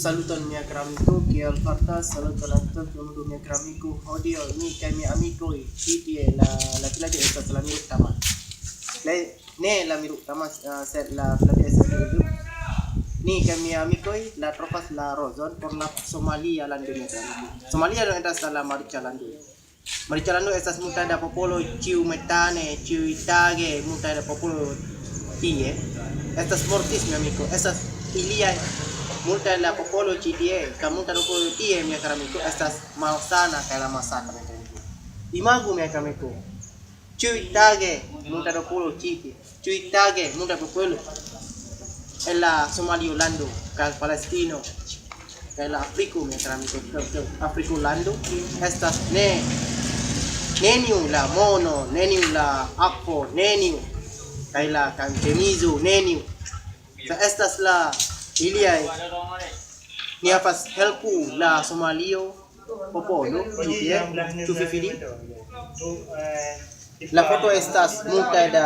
Saluton mia amico, kiel fartas, saluton a tutto mia amico. Odio ni kaj mia amiko ĉi tie la vilaĝo estas la Mirutama. Ne la Mirutama, sed la vilaĝo estas Mirutama. Ni kaj mia amikoj la trovas la rozon por la Somalia lando mia amico. Somalia estas la mariĉa lando. Mariĉa lando estas multaj da popolo ĉiumetane, ĉiutage multaj da popolo tie. Estas mortis mia amiko, estas iliaj multa la popolo ĉi tie, kaj multa popolo tie mia amiko estas malsana kaj la malsata mia amiko. Imagu mia amiko, ĉiutage multa popolo ĉi tie, ĉiutage multa popolo en la Somalilando kaj Palestino kaj la Afriko mia amiko, Afriko lando estas neniu la mono, neniu la akvo, neniu kaj la kantemizo, neniu. Estas la iliaj ni havas helpu la Somalio popolo tie ĉu vi vidi la foto estas multaj da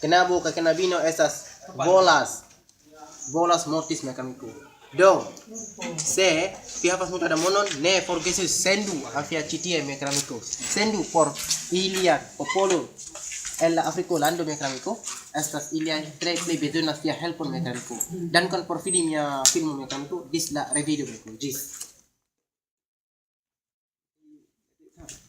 knabo kaj knabino estas volas mortis mia amiko. Do se vi havas multaj da monon, ne forgesu sendu al via ĉi tie mia amiko, sendu por ilia popolo en la Afriko lando mia amiko. Estas iliaj tre plej bezonas via helpon mia amiko. Dankon por vidi mia filmo mia amiko. Ĝis la revido mia amiko. Ĝis